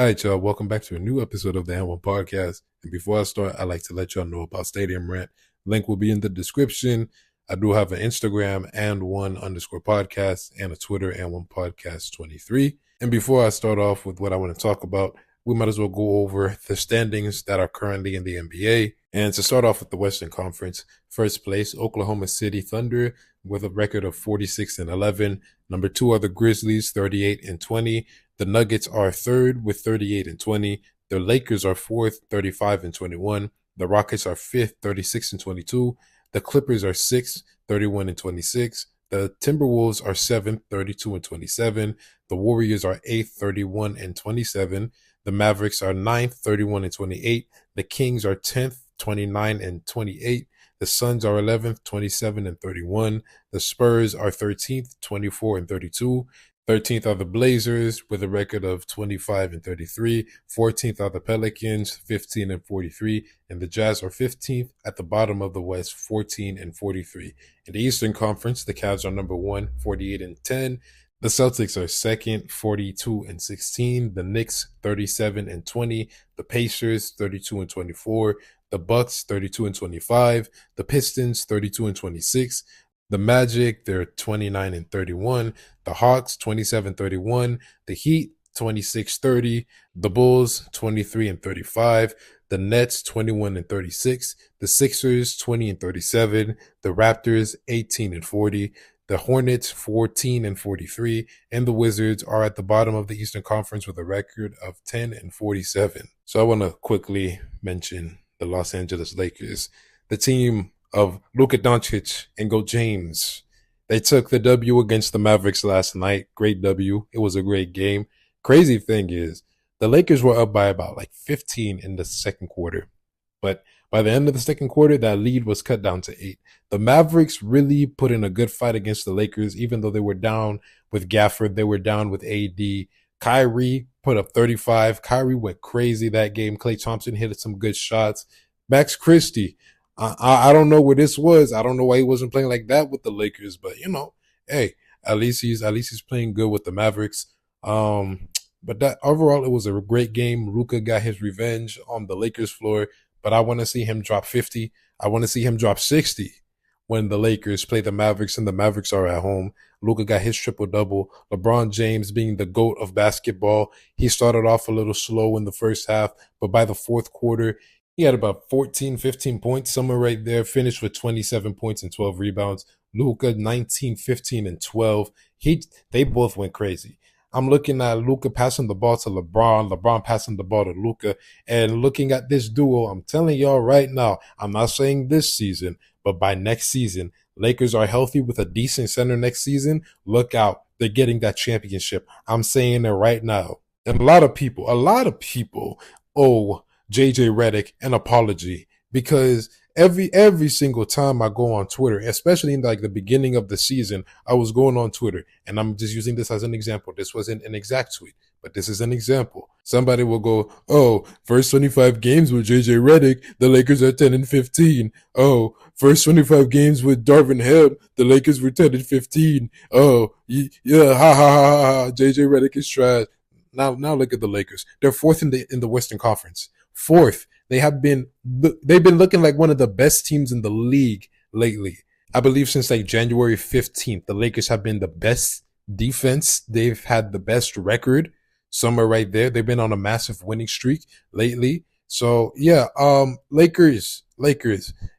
right, y'all. Welcome back to a new episode of the N1 Podcast. And before I start, I'd like to let y'all know about Stadium Rent. Link will be in the description. I do have an Instagram and _podcast and a Twitter and one podcast 23. And before I start off with what I want to talk about, we might as well go over the standings that are currently in the NBA. And to start off with the Western Conference, first place, Oklahoma City Thunder with a record of 46-11. Number 2 are the Grizzlies, 38-20. The Nuggets are third with 38-20. The Lakers are fourth, 35-21. The Rockets are fifth, 36-22. The Clippers are sixth, 31-26. The Timberwolves are seventh, 32-27. The Warriors are eighth, 31-27. The Mavericks are ninth, 31-28. The Kings are 10th, 29-28. The Suns are 11th, 27-31. The Spurs are 13th, 24-32. 13th are the Blazers with a record of 25-33. 14th are the Pelicans, 15-43. And the Jazz are 15th at the bottom of the West, 14-43. In the Eastern Conference, the Cavs are number 1, 48-10. The Celtics are second, 42-16. The Knicks, 37-20. The Pacers, 32-24. The Bucks, 32-25. The Pistons, 32-26. The Magic, they're 29-31. The Hawks, 27-31. The Heat, 26-30. The Bulls, 23-35. The Nets, 21-36. The Sixers, 20-37. The Raptors, 18-40. The Hornets, 14-43. And the Wizards are at the bottom of the Eastern Conference with a record of 10-47. So I want to quickly mention the Los Angeles Lakers, the team of Luka Doncic and Go James. They took the W against the Mavericks last night. Great W. It was a great game. Crazy thing is, the Lakers were up by about 15 in the second quarter. But by the end of the second quarter, that lead was cut down to 8. The Mavericks really put in a good fight against the Lakers, even though they were down with Gafford. They were down with AD. Kyrie put up 35. Kyrie went crazy that game. Klay Thompson hit some good shots. Max Christie, I don't know where this was. I don't know why he wasn't playing like that with the Lakers, but hey, at least he's playing good with the Mavericks. But that overall, it was a great game. Luka got his revenge on the Lakers floor, but I want to see him drop 50. I want to see him drop 60 when the Lakers play the Mavericks and the Mavericks are at home. Luka got his triple-double. LeBron James being the GOAT of basketball. He started off a little slow in the first half, but by the fourth quarter, he had about 14, 15 points, somewhere right there, finished with 27 points and 12 rebounds. Luka, 19, 15, and 12. They both went crazy. I'm looking at Luka passing the ball to LeBron, LeBron passing the ball to Luka, and looking at this duo, I'm telling y'all right now, I'm not saying this season, but by next season, Lakers are healthy with a decent center next season. Look out. They're getting that championship. I'm saying it right now. And a lot of people owe JJ Redick an apology, because every single time I go on Twitter, especially in the beginning of the season, I was going on Twitter, and I'm just using this as an example. This wasn't an exact tweet, but this is an example. Somebody will go, "Oh, first 25 games with JJ Redick, the Lakers are 10-15. Oh, first 25 games with Darvin Ham, the Lakers were 10-15. Oh, yeah, ha ha ha ha. JJ Redick is trash." Now look at the Lakers. They're fourth in the Western Conference. Fourth, they've been looking like one of the best teams in the league lately. I believe since January 15th, the Lakers have been the best defense. They've had the best record, somewhere right there. They've been on a massive winning streak lately. So yeah, Lakers,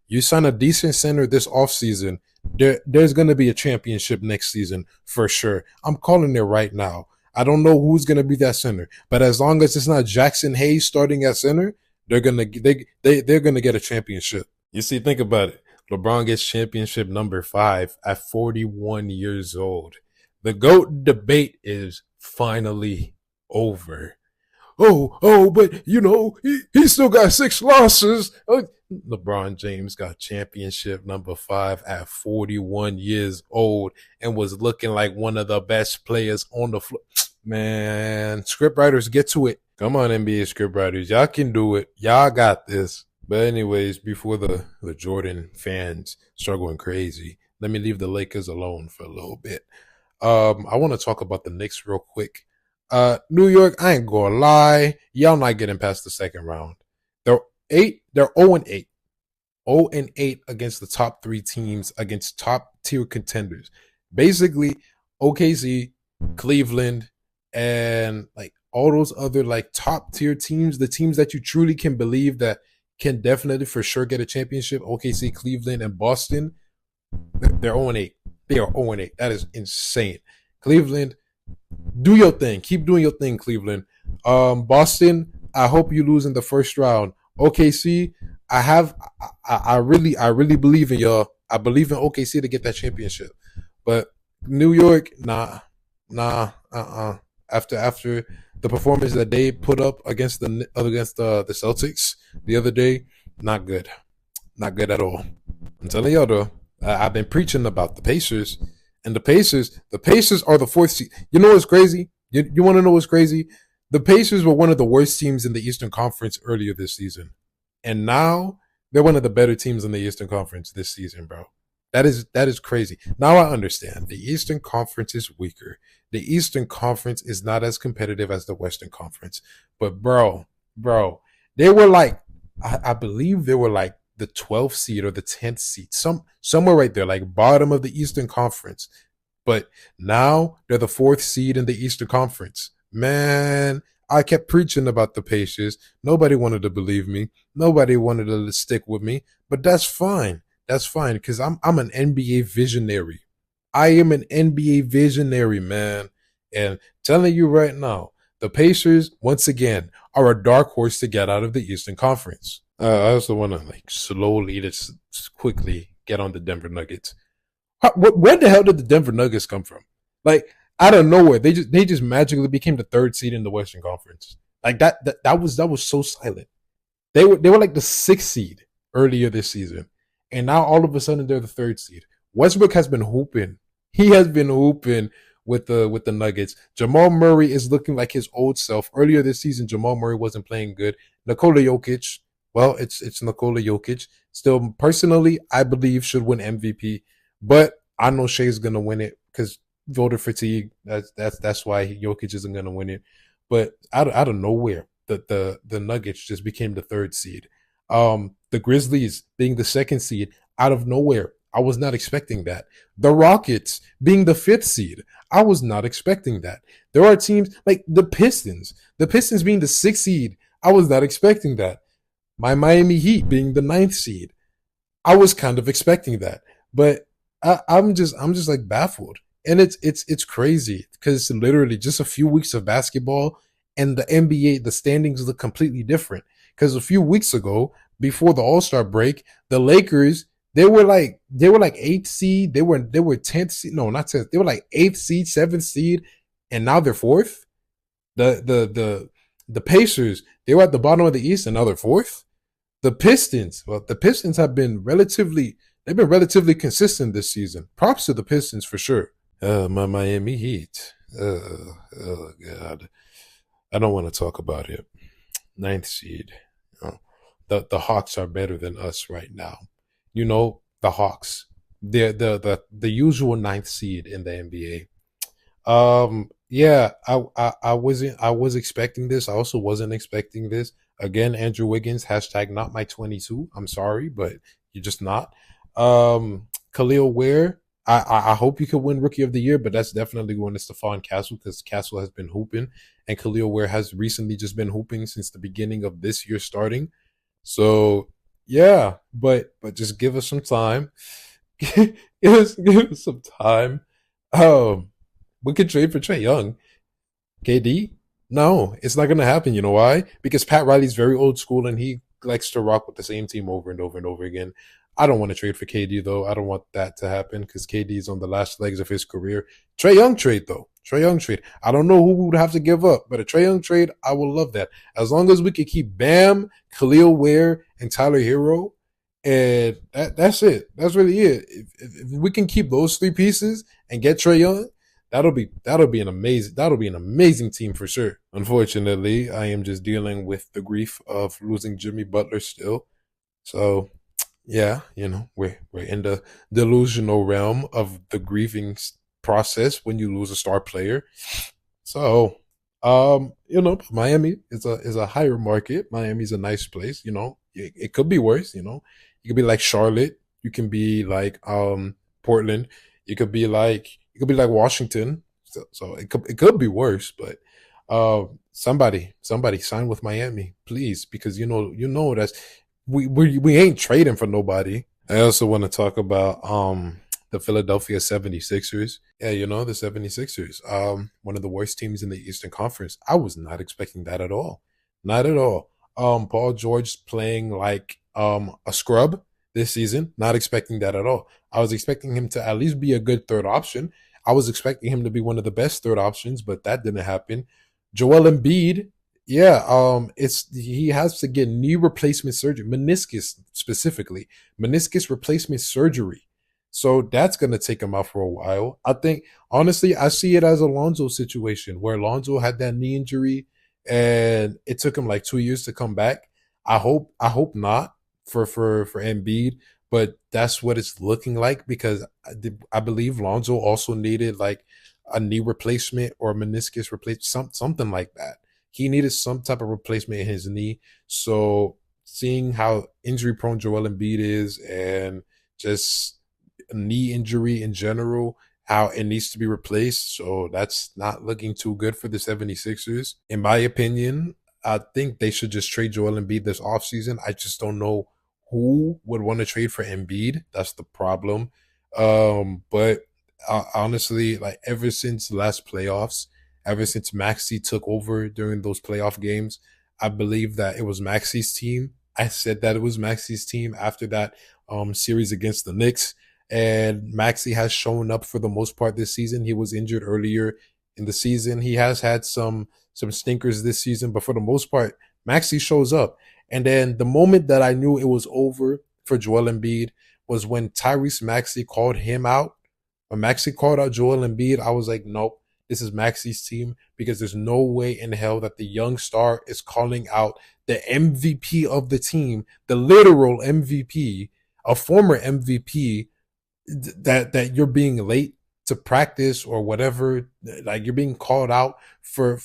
you sign a decent center this offseason. There's gonna be a championship next season for sure. I'm calling it right now. I don't know who's going to be that center, but as long as it's not Jackson Hayes starting at center, they're going to get a championship. You see, think about it. LeBron gets championship number 5 at 41 years old. The GOAT debate is finally over. But he still got 6 losses. LeBron James got championship number 5 at 41 years old and was looking like one of the best players on the floor. Man, scriptwriters, get to it. Come on, NBA scriptwriters. Y'all can do it. Y'all got this. But anyways, before the Jordan fans start going crazy, let me leave the Lakers alone for a little bit. I want to talk about the Knicks real quick. New York, I ain't gonna lie, y'all not getting past the second round. They're 8. They're 0-8. 0-8 against the top three teams, against top tier contenders. Basically, OKC, Cleveland, and like all those other like top tier teams, the teams that you truly can believe that can definitely for sure get a championship. OKC, Cleveland, and Boston. They're 0-8. They are 0-8. That is insane. Cleveland, do your thing. Keep doing your thing, Cleveland. Boston, I hope you lose in the first round. OKC, I really believe in y'all. I believe in OKC to get that championship. But New York, After the performance that they put up against the Celtics the other day, not good. Not good at all. I'm telling y'all though, I've been preaching about the Pacers, and the Pacers are the fourth seed. You know what's crazy? You want to know what's crazy? The Pacers were one of the worst teams in the Eastern Conference earlier this season, and now they're one of the better teams in the Eastern Conference this season, bro. That is crazy. Now I understand the Eastern Conference is weaker. The Eastern Conference is not as competitive as the Western Conference, but bro, they were like, I believe they were like the 12th seed or the 10th seed, somewhere right there, like bottom of the Eastern Conference. But now they're the fourth seed in the Eastern Conference. Man, I kept preaching about the Pacers. Nobody wanted to believe me. Nobody wanted to stick with me. But that's fine. That's fine because I'm an NBA visionary. I am an NBA visionary, man. And telling you right now, the Pacers, once again, are a dark horse to get out of the Eastern Conference. I also want to like slowly, just quickly get on the Denver Nuggets. Where the hell did the Denver Nuggets come from? Like out of nowhere, they just magically became the third seed in the Western Conference. Like that was so silent. They were like the sixth seed earlier this season, and now all of a sudden they're the third seed. Westbrook has been hooping. He has been hooping with the Nuggets. Jamal Murray is looking like his old self. Earlier this season, Jamal Murray wasn't playing good. Nikola Jokic, well, it's Nikola Jokic. Still, personally, I believe should win MVP, but I know Shea's gonna win it because voter fatigue. That's why Jokic isn't gonna win it. But out of nowhere, the Nuggets just became the third seed. The Grizzlies being the second seed out of nowhere. I was not expecting that. The Rockets being the fifth seed. I was not expecting that. There are teams like the Pistons. The Pistons being the sixth seed. I was not expecting that. My Miami Heat being the ninth seed. I was kind of expecting that. But I'm just like baffled. And it's crazy because it's literally just a few weeks of basketball and the NBA, the standings look completely different. Because a few weeks ago, before the All-Star break, the Lakers they were like eighth seed. They were 10th seed. No, not 10th. They were like eighth seed, seventh seed, and now they're fourth. The Pacers, they were at the bottom of the East, and now they're fourth. The Pistons, well, the Pistons they've been relatively consistent this season. Props to the Pistons for sure. My Miami Heat. Oh God, I don't want to talk about it. Ninth seed. Oh, the Hawks are better than us right now. You know, the Hawks. They're the usual ninth seed in the NBA. Yeah, I was expecting this. I also wasn't expecting this. Again, Andrew Wiggins, hashtag not my 22. I'm sorry, but you're just not. Khalil Ware, I hope you could win Rookie of the Year, but that's definitely going to Stephon Castle because Castle has been hooping, and Khalil Ware has recently just been hooping since the beginning of this year starting. So yeah, but just give us some time. Give us some time. Um, we could trade for Trey Young. KD? No, it's not gonna happen. You know why? Because Pat Riley's very old school and he likes to rock with the same team over and over and over again. I don't want to trade for KD though. I don't want that to happen because KD is on the last legs of his career. Trey Young trade though. Trey Young trade. I don't know who we would have to give up, but a Trey Young trade, I will love that. As long as we can keep Bam, Khalil Ware, and Tyler Hero, and that's it. That's really it. If we can keep those three pieces and get Trey Young, that'll be an amazing team for sure. Unfortunately, I am just dealing with the grief of losing Jimmy Butler still. So yeah, we're in the delusional realm of the grieving process when you lose a star player. So Miami is a higher market. Miami's a nice place. It could be worse. You could be like Charlotte. You can be like Portland. You could be like Washington. So it could be worse. But somebody sign with Miami, please, because that's we ain't trading for nobody. I also want to talk about the Philadelphia 76ers. Yeah, the 76ers. One of the worst teams in the Eastern Conference. I was not expecting that at all. Not at all. Paul George playing like a scrub this season. Not expecting that at all. I was expecting him to at least be a good third option. I was expecting him to be one of the best third options, but that didn't happen. Joel Embiid, yeah, it's he has to get knee replacement surgery, meniscus specifically, meniscus replacement surgery. So that's gonna take him out for a while. I think honestly, I see it as a Lonzo situation where Lonzo had that knee injury and it took him like 2 years to come back. I hope not for Embiid, but that's what it's looking like because I believe Lonzo also needed like a knee replacement or a meniscus replacement, something like that. He needed some type of replacement in his knee. So seeing how injury prone Joel Embiid is and just knee injury in general, how it needs to be replaced. So that's not looking too good for the 76ers. In my opinion, I think they should just trade Joel Embiid this offseason. I just don't know who would want to trade for Embiid. That's the problem. But honestly, like ever since the last playoffs, ever since Maxi took over during those playoff games, I believe that it was Maxi's team. I said that it was Maxi's team after that series against the Knicks. And Maxi has shown up for the most part this season. He was injured earlier in the season. He has had some stinkers this season, but for the most part, Maxi shows up. And then the moment that I knew it was over for Joel Embiid was when Tyrese Maxey called him out. When Maxey called out Joel Embiid, I was like, nope, this is Maxey's team because there's no way in hell that the young star is calling out the MVP of the team, the literal MVP, a former MVP, that you're being late to practice or whatever, like you're being called out for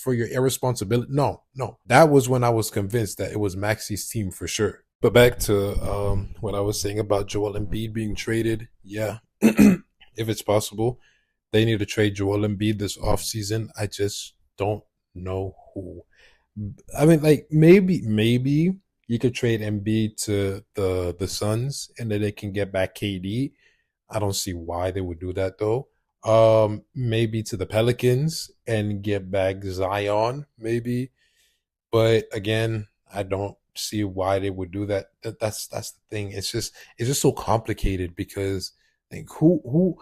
your irresponsibility. No, that was when I was convinced that it was Maxey's team for sure. But back to what I was saying about Joel Embiid being traded. Yeah, if it's possible, they need to trade Joel Embiid this offseason. I just don't know who. I mean, like maybe you could trade Embiid to the Suns and then they can get back KD. I don't see why they would do that though. Maybe to the Pelicans and get back Zion, maybe. But again, I don't see why they would do that. That's the thing. It's just so complicated because like who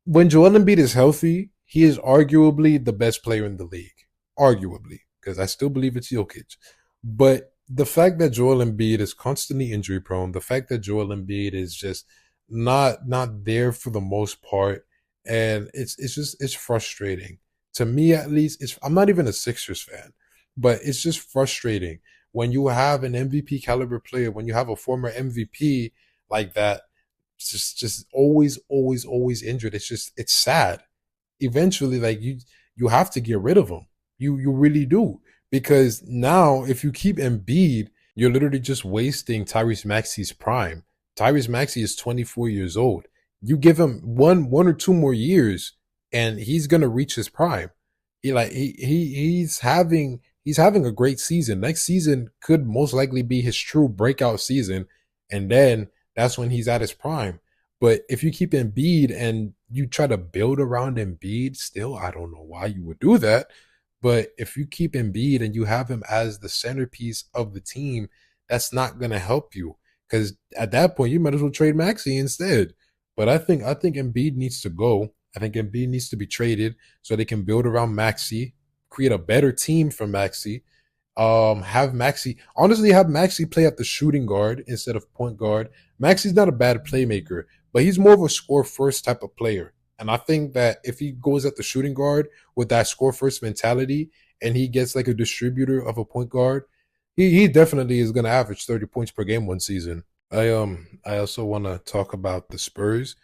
when Joel Embiid is healthy, he is arguably the best player in the league. Arguably, because I still believe it's Jokic. But the fact that Joel Embiid is constantly injury prone, the fact that Joel Embiid is just not there for the most part, and it's frustrating to me at least. I'm not even a Sixers fan, but it's just frustrating when you have an MVP caliber player, when you have a former MVP like that, just always injured. It's sad. Eventually, like you have to get rid of him. You really do, because now if you keep Embiid, you're literally just wasting Tyrese Maxey's prime. Tyrese Maxey is 24 years old. You give him one or two more years, and he's gonna reach his prime. He's having a great season. Next season could most likely be his true breakout season, and then that's when he's at his prime. But if you keep Embiid and you try to build around Embiid, still, I don't know why you would do that. But if you keep Embiid and you have him as the centerpiece of the team, that's not going to help you. Because at that point, you might as well trade Maxey instead. But I think Embiid needs to go. I think Embiid needs to be traded so they can build around Maxey, create a better team for Maxey. Have Maxey play at the shooting guard instead of point guard. Maxey's not a bad playmaker, but he's more of a score first type of player. And I think that if he goes at the shooting guard with that score first mentality and he gets like a distributor of a point guard, he definitely is gonna average 30 points per game one season. I also want to talk about the Spurs.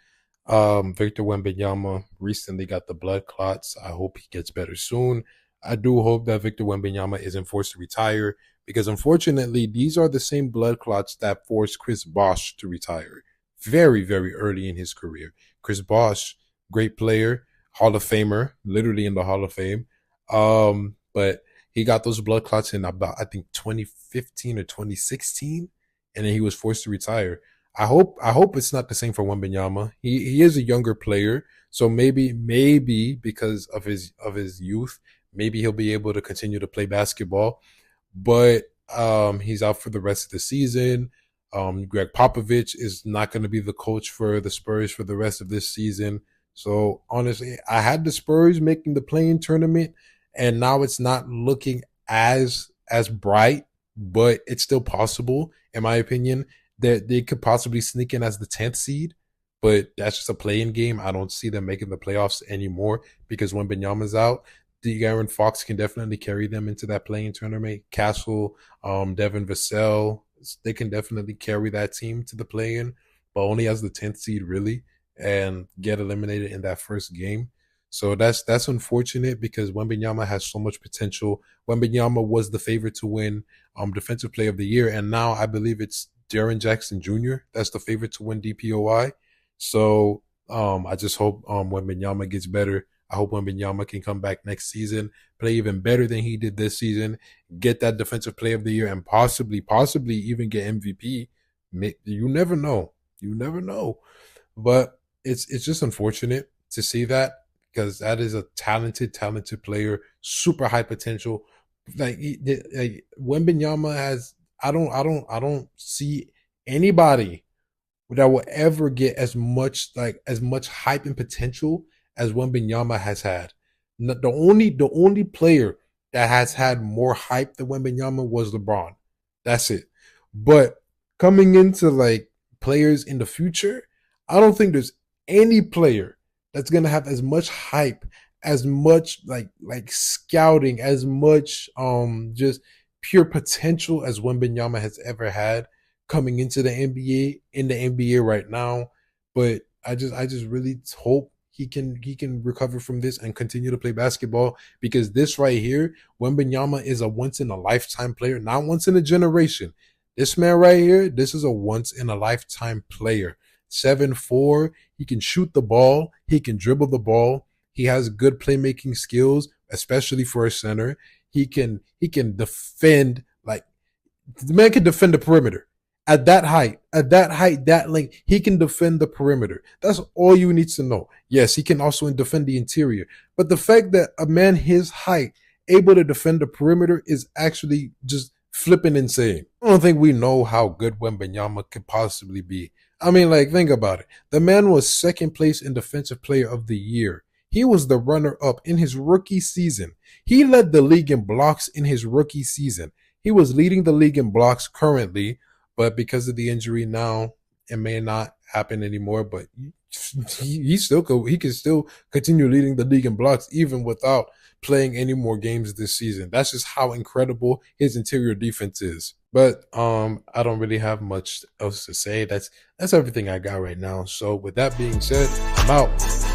Victor Wembanyama recently got the blood clots. I hope he gets better soon. I do hope that Victor Wembanyama isn't forced to retire because unfortunately, these are the same blood clots that forced Chris Bosh to retire very, very early in his career. Chris Bosh, great player, Hall of Famer, literally in the Hall of Fame. But he got those blood clots in about, I think, 2015 or 2016, and then he was forced to retire. I hope it's not the same for Wembanyama. He is a younger player, so maybe because of his youth, maybe he'll be able to continue to play basketball. But he's out for the rest of the season. Greg Popovich is not going to be the coach for the Spurs for the rest of this season. So honestly, I had the Spurs making the play-in tournament, and now it's not looking as bright, but it's still possible, in my opinion, that they could possibly sneak in as the 10th seed. But that's just a play-in game. I don't see them making the playoffs anymore because when Benyama's out, De'Aaron Fox can definitely carry them into that play-in tournament. Castle, Devin Vassell, they can definitely carry that team to the play-in, but only as the 10th seed, really, and get eliminated in that first game. So that's unfortunate because Wembanyama has so much potential. Wembanyama was the favorite to win Defensive Player of the Year, and now I believe it's Jaren Jackson Jr. that's the favorite to win DPOI. So I just hope Wembanyama gets better. I hope Wembanyama can come back next season, play even better than he did this season, get that Defensive Player of the Year, and possibly even get MVP. You never know. You never know. But it's just unfortunate to see that because that is a talented player, super high potential. Like Wembanyama has. I don't see anybody that will ever get as much hype and potential as Wembanyama has had. The only player that has had more hype than Wembanyama was LeBron. That's it. But coming into like players in the future, I don't think there's any player that's gonna have as much hype, as much like scouting, as much just pure potential as Wembanyama has ever had coming into the NBA in the NBA right now. But I just really hope he can recover from this and continue to play basketball because this right here, Wembanyama is a once in a lifetime player, not once in a generation. This man right here, this is a once in a lifetime player. 7'4", he can shoot the ball, he can dribble the ball, he has good playmaking skills, especially for a center. He can defend like the man can defend the perimeter. At that height, that length, he can defend the perimeter. That's all you need to know. Yes, he can also defend the interior. But the fact that a man his height able to defend the perimeter is actually just flipping insane. I don't think we know how good Wembanyama could possibly be. I mean, like, think about it. The man was second place in Defensive Player of the Year. He was the runner-up in his rookie season. He led the league in blocks in his rookie season. He was leading the league in blocks currently, but because of the injury now, it may not happen anymore. But he can still continue leading the league in blocks even without playing any more games this season. That's just how incredible his interior defense is. But I don't really have much else to say. That's everything I got right now. So with that being said, I'm out.